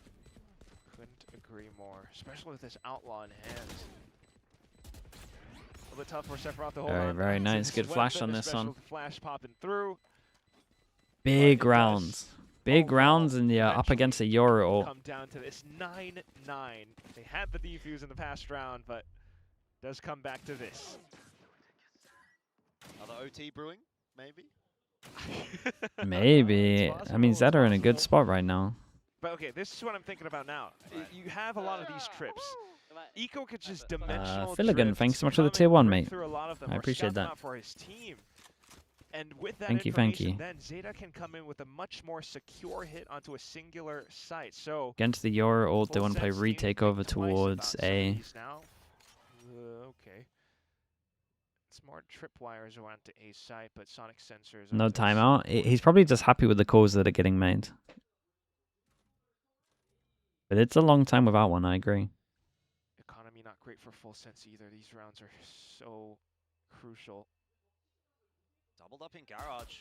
Couldn't agree more, especially with this outlaw in hand. A little bit tough for Sephiroth to hold on. Very nice. Good flash on this one. Flash popping through. Big rounds. Big rounds and yeah, up against a Yoru ult. Come down to this 9-9. They had the defuse in the past round, but does come back to this. Another OT brewing, maybe? Maybe. I mean, Zeta are in a good spot right now. But okay, this is what I'm thinking about now. You have a lot of these trips. Eco could just dimensional Filligan, thanks so much for the tier 1, mate. I appreciate that. For his team. And with that thank you. Then Zeta can come in with a much more secure hit onto a singular site. So against the Yoru ult, they want to play retake over towards A. Okay. Smart tripwires around to A site, but sonic sensors. No timeout. He's probably just happy with the calls that are getting made. But it's a long time without one, I agree. Economy not great for full sense either. These rounds are so crucial. Doubled up in garage.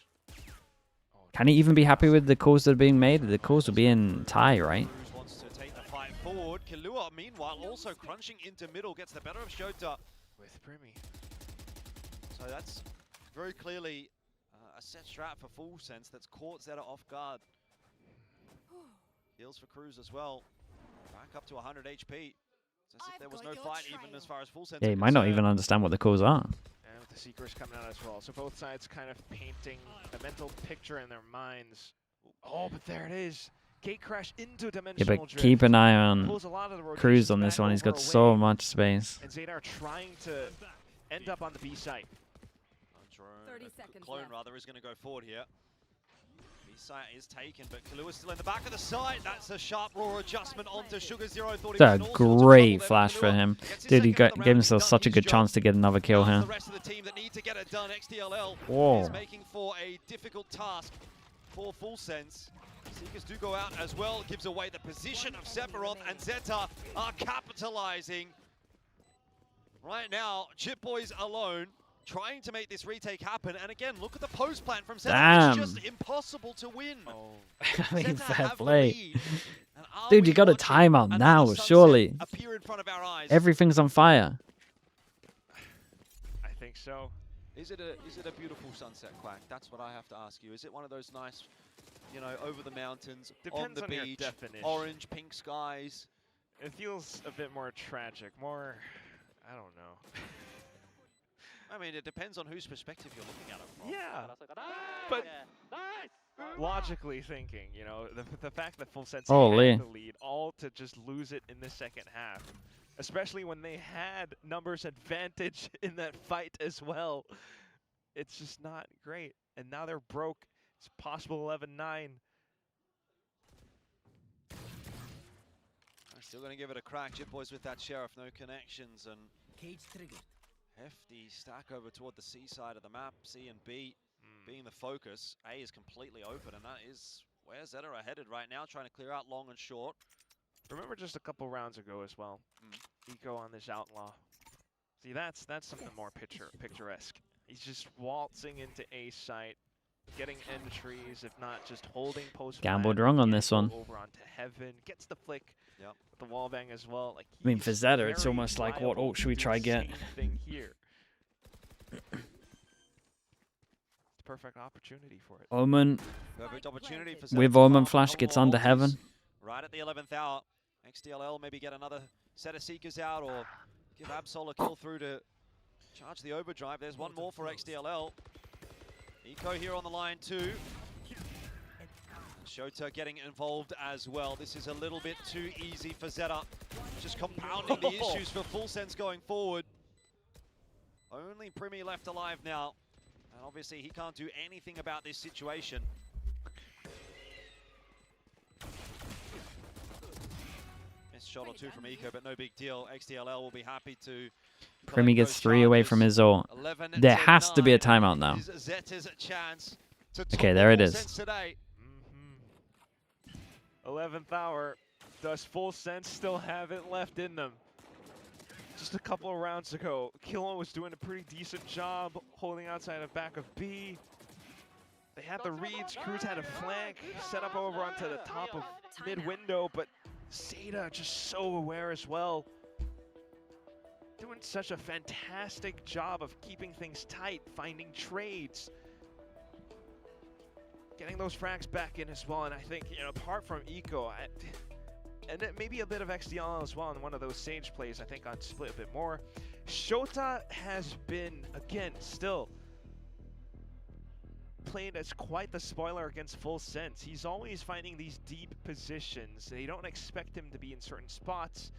Can he even be happy with the calls that are being made? The calls will be in tie, right? Cruz wants to take the fight forward. Killua, meanwhile, also crunching into middle, gets the better of Shota. With Primi. So that's very clearly a set strat for full sense that's caught Zeta off guard. Heals for Cruz as well. Back up to 100 HP. It's as if there was no fight even as far as full sense. Yeah, he might not even understand what the calls are. And with the Seekers coming out as well. So both sides kind of painting a mental picture in their minds. Oh, but there it is. Gate crash into dimensional drift. Keep an eye on Cruz on this one. He's got so much space. And Zeta are trying to end up on the B site. Clone rather is going to go forward here. B site is taken, but Killua's still in the back of the site. That's a sharp raw adjustment onto Sugar Zero. That's a great flash for him. Dude, he gave himself such a good chance to get another kill here. The rest of the team that need to get it done. XDLL Whoa. is making for a difficult task for full sense. Seekers do go out as well. Gives away the position of Sephiroth, and Zeta are capitalizing Right now, Chip Boys alone, trying to make this retake happen. And again, look at the post plant from Zeta. Damn. It's just impossible to win. Oh. I mean, Zeta fair have the play. lead. And are Dude, we you got a watching timeout another now, sunset surely. appear in front of our eyes? Everything's on fire. I think so. Is it a beautiful sunset, Quack? That's what I have to ask you. Is it one of those nice, you know, over the mountains, Depends on the your beach, definition. orange, pink skies? It feels a bit more tragic, more, I don't know. I mean, it depends on whose perspective you're looking at it from. Yeah, but logically thinking, you know, the fact that Full Sense Holy. had the lead, all to just lose it in the second half, especially when they had numbers advantage in that fight as well. It's just not great. And now they're broke. It's possible 11-9. I'm still going to give it a crack. Chip Boys with that Sheriff, no connections, and Cage triggered. hefty stack over toward the C side of the map. C and B being the focus. A is completely open, and that is where Zeta are headed right now, trying to clear out long and short. Remember just a couple rounds ago as well, Eco on this Outlaw. See, that's something more picturesque. He's just waltzing into A site, getting entries, if not just holding post. Gambled wrong on this one. Over onto Heaven, gets the flick. Yep. With the wall bang as well. Like, I mean, for he's Zeta, it's very almost like, what liable ult should we to do try the get? same thing here. Perfect opportunity for it. Omen Perfect opportunity for with Zeta to Omen farm flash a gets couple more under ultis. Heaven. Right at the 11th hour. XDLL maybe get another set of Seekers out or give Absol a kill through to charge the overdrive. There's one more for XDLL. Eco here on the line too. Shota getting involved as well. This is a little bit too easy for Zeta. Just compounding the issues for Full Sense going forward. Only Primi left alive now. And obviously he can't do anything about this situation. Missed shot or two from Eco, but no big deal. XDLL will be happy to Primi collect gets those 3 away charges. from his ult. 11 There to has to be a 9 timeout now. is Zeta's chance to Okay, top there the it Full is. Sense today. 11th hour. Does Full Sense still have it left in them? Just a couple of rounds ago, Killon was doing a pretty decent job holding outside of back of B. They had the reads, Cruz had a flank, set up over onto the top of mid window, but Zeta just so aware as well. Doing such a fantastic job of keeping things tight, finding trades. Getting those frags back in as well, and I think, you know, apart from Eco, and then maybe a bit of XDL as well in one of those Sage plays, I think on Split a bit more. Shota has been, again, still played as quite the spoiler against Full Sense. He's always finding these deep positions. They don't expect him to be in certain spots.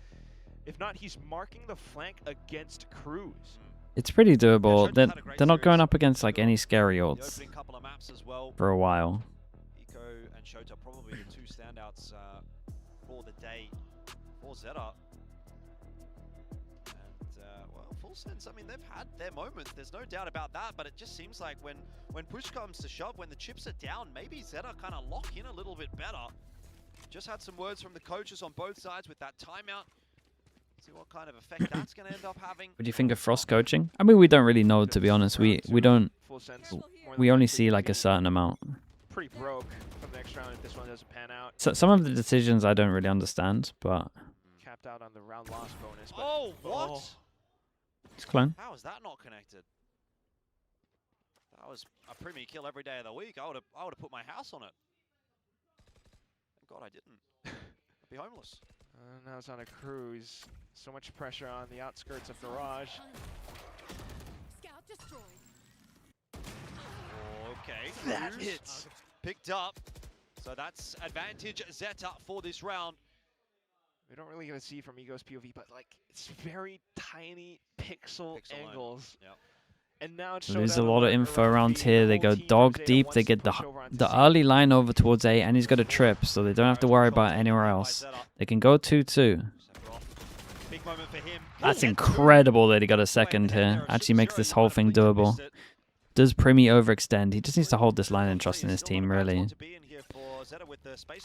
If not, he's marking the flank against Cruz. It's pretty doable. Shota's had a great They're not series going up against like any scary The ults opening couple of maps as well. for a while. Eco and Shota probably the two standouts for the day for Zeta. And well, Full Sense, I mean, they've had their moments. There's no doubt about that. But it just seems like when push comes to shove, when the chips are down, maybe Zeta kind of lock in a little bit better. Just had some words from the coaches on both sides with that timeout. See what kind of effect that's going to end up having. What do you think of Frost coaching? I mean, we don't really know, to be honest. We don't. Full Sense, more We than only likely see like a looking certain amount. pretty broke from the next round if this one doesn't pan out. So some of the decisions I don't really understand, but Capped out on the round loss bonus. But Oh, what? Oh. it's clone. How is that not connected? That was a Primi kill every day of the week. I would have put my house on it. Thank God I didn't. I'd be homeless. Now it's on a Cruise. So much pressure on the outskirts of Garage. Scout destroyed. Okay. That Cruz hits. picked up. So that's advantage Zeta for this round. We don't really get to see from Ego's POV, but like it's very tiny pixel Pixel angles. Yep. And now it's There's a lot of info around here. They go dog deep. They get the the early line over towards A, and he's got a trip, so they don't have to worry about anywhere else. They can go 2-2. Big moment for him. That's incredible that he got a second here. Actually makes this whole thing doable. Does Primi overextend? He just needs to hold this line and trust in his team, really.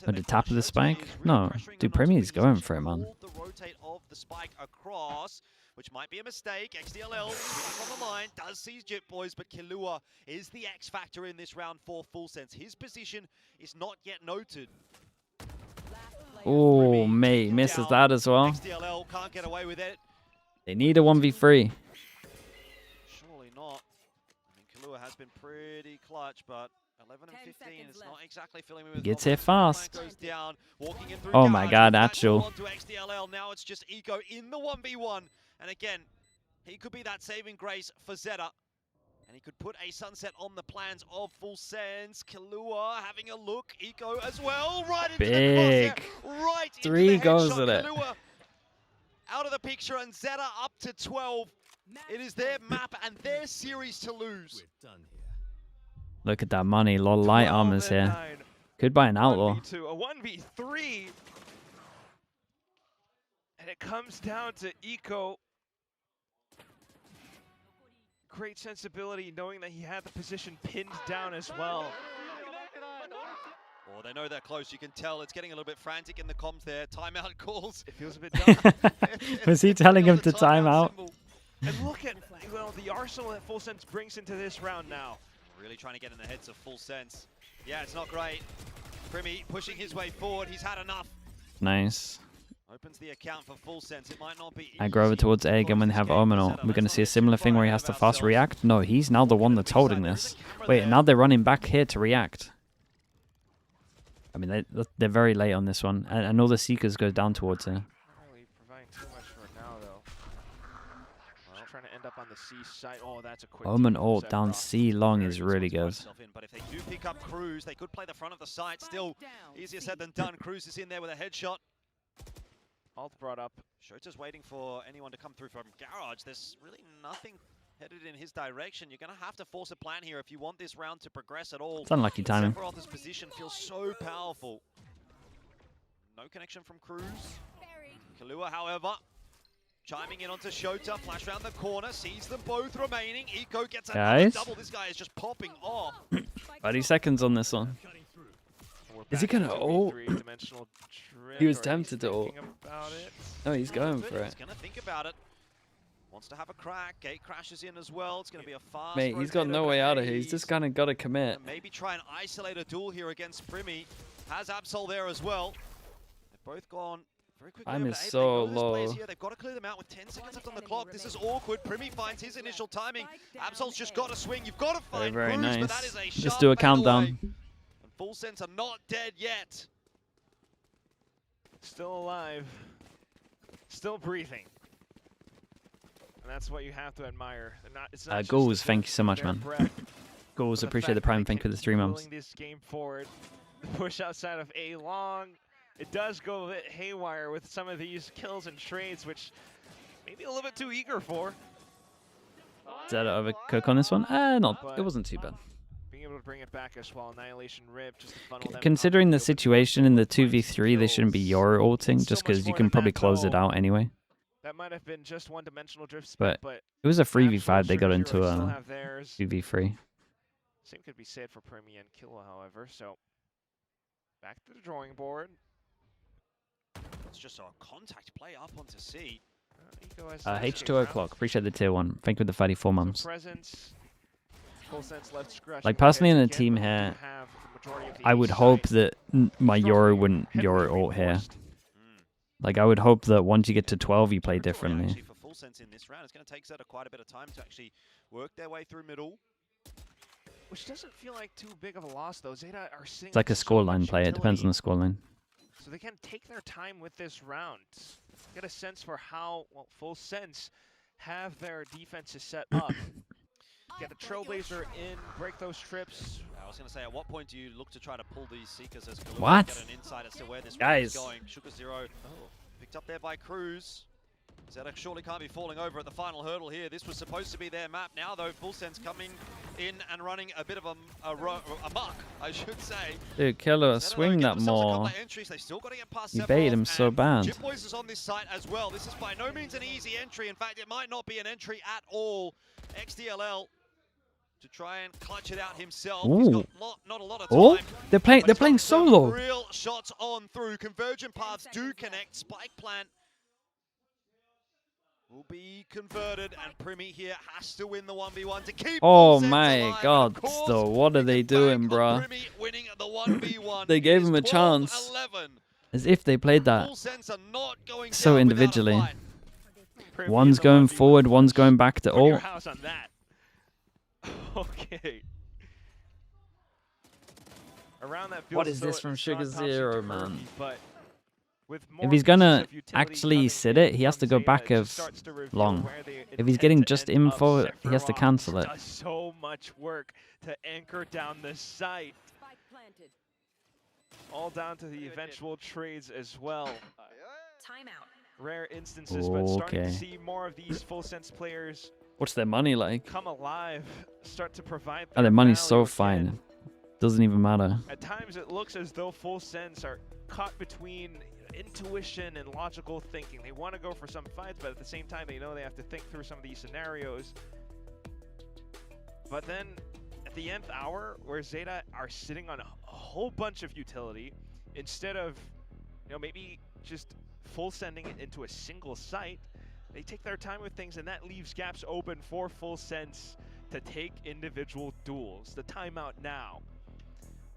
But the tap of the spike? No. Dude, Primi's going for it, man. The rotate of the spike across. which might be a mistake. XDLL swinging on the line, does seize Jit Boys, but Killua is the X factor in this round for Full Sense. His position is not yet noted. Oh, mate, misses that as well. XDLL can't get away with it. They need a 1v3. Surely not. I mean, Killua has been pretty clutch, but 11 and 15 is not exactly filling me with Gets confidence. here fast. Goes down, walking in through Oh my garage, god, that's actual. onto XDLL. Now it's just Eco in the 1v1. And again, he could be that saving grace for Zeta. And he could put a sunset on the plans of Full Sense. Killua having a look. Eco as well. Right into Big. the crosshair. Right 3 into the goes headshot. at it. Killua out of the picture, and Zeta up to 12. It is their map and their series to lose. Look at that money. A lot of light armors here. Could buy an outlaw. 1v2, a 1v3. And it comes down to Eco. Great sensibility, knowing that he had the position pinned down as well. Oh, they know they're close. You can tell it's getting a little bit frantic in the comms there. Timeout calls. It feels a bit dumb. Was he telling him to time out? And look at the arsenal that Full Sense brings into this round now. Really trying to get in the heads of Full Sense. Yeah, it's not great. Primi pushing his way forward. He's had enough. Nice. Opens the account for Full Sense. It might not be I go over towards A again when they have Omenor. We're going to see a similar thing where he has to fast react. No, he's now the one that's holding this. Wait, now they're running back here to react. I mean, they're very late on this one. I know the Seekers go down towards here. Not really providing too much for now, though. Well, trying to end up on the C side. Oh, that's a quick Omen team ult set down across. C long is really good. But if they do pick up Cruz, they could play the front of the site. Still easier said than done. Cruz is in there with a headshot. Ult brought up. Shota's waiting for anyone to come through from Garage. There's really nothing headed in his direction. You're going to have to force a plan here if you want this round to progress at all. It's unlucky timing. Sephiroth's position feels so powerful. No connection from Cruz. Killua, however, chiming in onto Shota. Flash around the corner, sees them both remaining. Eco gets another double. This guy is just popping off. 30 seconds on this one. Is he gonna ult? He was tempted to ult. No, he's going for it. He's gonna think about it. Wants to have a crack. Gate crashes in as well. It's gonna be a fast. Mate, he's got no way out of here. He's just kind of got to commit. Maybe try and isolate a duel here against Primi. Has Absol there as well. They've both gone very quickly. Time is so low. They've got to clear them out with 10 seconds left on the clock. This is awkward. Primi finds his initial timing. Absol's just got to swing. You've got to find Very Cruz, nice. but that is a Let's sharp do a fade countdown. away. And Full Sense are not dead yet. Still alive. Still breathing. And that's what you have to admire. It's not Goals, thank you so much, man. Goals, appreciate the prime. Thank you for the 3 months. This game forward. The push outside of A long. It does go a bit haywire with some of these kills and trades, which maybe a little bit too eager for. Is that overcook on this one? It wasn't too bad. Being able to bring it back as well. Annihilation Rip, just to funnel them Considering up the to situation in the 2v3, they shouldn't be Yoru ulting, just because you can probably close it out anyway. That might have been just one-dimensional drift speed, But but it was a actual 3v5, they got Sure into still a have theirs. 2v3. Same could be said for Primi and Killua, however. So back to the drawing board. It's just a contact play up onto C. Eco has H2 o'clock, appreciate the tier 1. Thank you for the 34 months. Presence, Full Sense left scratching Like, their personally in heads the again, team but here, do have the majority of the I A would side hope that my Yoru wouldn't heavily Yoru ult here. reinforced. Like, I would hope that once you get to 12, you play Actually, differently. for Full Sense in this round, it's going to take Zeta quite a bit of time to actually work their way through middle. Which doesn't feel like too big of a loss, though. Zeta are sitting It's like a with so scoreline much play. It depends on the utility, scoreline. so they can take their time with this round. Get a sense for how Full Sense have their defenses set up. Get a Trailblazer in, break those trips. I was going to say, at what point do you look to try to pull these Seekers as Killua What? get an insight as to where this Guys. is going? Sugar Zero picked up there by Cruz. Zeta surely can't be falling over at the final hurdle here. This was supposed to be their map. Now, though, Full Sense coming in and running a bit of a muck, I should say. Dude, Killua, Zeta, though, swing give that themselves a couple more. of entries. They still got to get past You bait Sephiroth, him so and bad. Jip Boys is on this site as well. This is by no means an easy entry. In fact, it might not be an entry at all. XDLL to try and clutch it out himself. He's got not a lot of time. Oh, they're but he's playing got some solo. Real shots on through. Convergent paths do connect. Spike plant. will be converted, and Primi here has to win the 1v1 to keep. Oh my God, though, what are they doing, bro? They gave him a chance, as if they played that so individually. One's going forward, one's going back to ult. Okay. Around that What is this from Sugar Zero, man? But if he's gonna actually sit it, he has to go back as long. If he's getting just info, he has to cancel it. Does so much work to anchor down the site. All down to the eventual trades as well. Timeout. Rare instances, but starting to see more of these full sense players. What's their money like? Come alive, start to provide. Their money's so fine. Doesn't even matter. At times it looks as though full sense are caught between intuition and logical thinking. They want to go for some fights, but at the same time they know they have to think through some of these scenarios. But then at the nth hour, where Zeta are sitting on a whole bunch of utility, instead of, you know, maybe just full sending it into a single site, they take their time with things, and that leaves gaps open for full sense to take individual duels. The timeout now,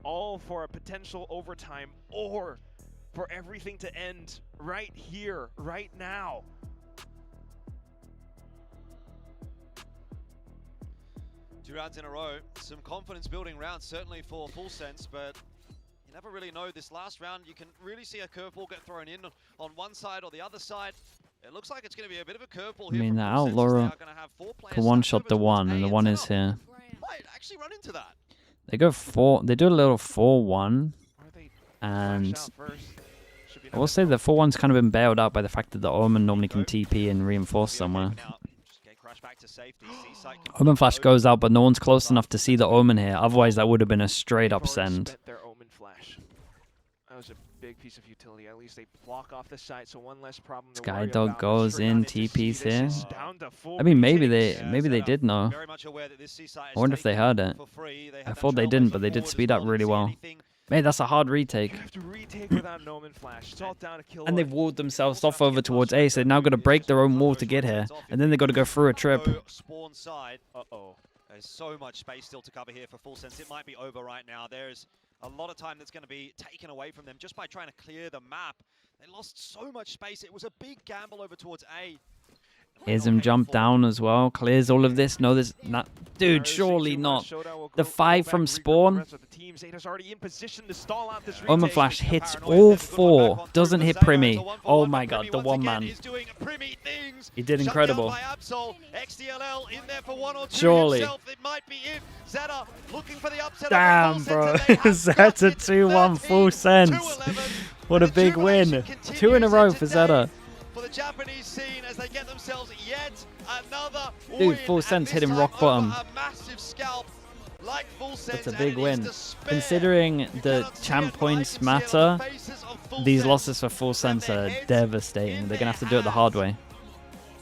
all for a potential overtime, or for everything to end right here, right now. Two rounds in a row, some confidence building rounds certainly for full sense, but you never really know. This last round, you can really see a curveball get thrown in on one side or the other side. It looks like it's going to be a bit of a curveball here. I mean, the Outlaw can one-shot the one, and the one is here. Might actually run into that. They go they do a little 4-1, and I will say the 4-1's kind of been bailed out by the fact that the Omen normally can TP and reinforce somewhere. Omen Flash goes out, but no one's close enough to see the Omen here. Otherwise, that would have been a straight-up send. That was a big piece of utility. At least they block off the site, so one less problem. Skydog goes in, TP's here. I mean, maybe they did know. I wonder if they heard it. I thought they didn't, but they did speed up really well. Man, that's a hard retake. And they've walled themselves off over towards A, so they're now got to break their own wall to get here. And then they've got to go through a trip. Spawn side. There's so much space still to cover here for full sense. It might be over right now. There's a lot of time that's going to be taken away from them just by trying to clear the map. They lost so much space. It was a big gamble over towards A. Here's him jump down as well. Clears all of this. No, there's not. Dude, surely not. The 5 from spawn. Omen Flash hits all 4. Doesn't hit Primi. Oh my god, the one man. He did incredible. Surely. Damn, bro. Zeta 2-1 full sense. What a big win. 2 in a row for Zeta. For the Japanese scene as they get themselves yet another Dude, full sense hit him rock bottom. A massive scalp like full sense. That's a big win. Considering the champ points matter, these losses for full sense are devastating. They're going to have to do it the hard way.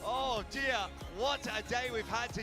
Oh dear, what a day we've had to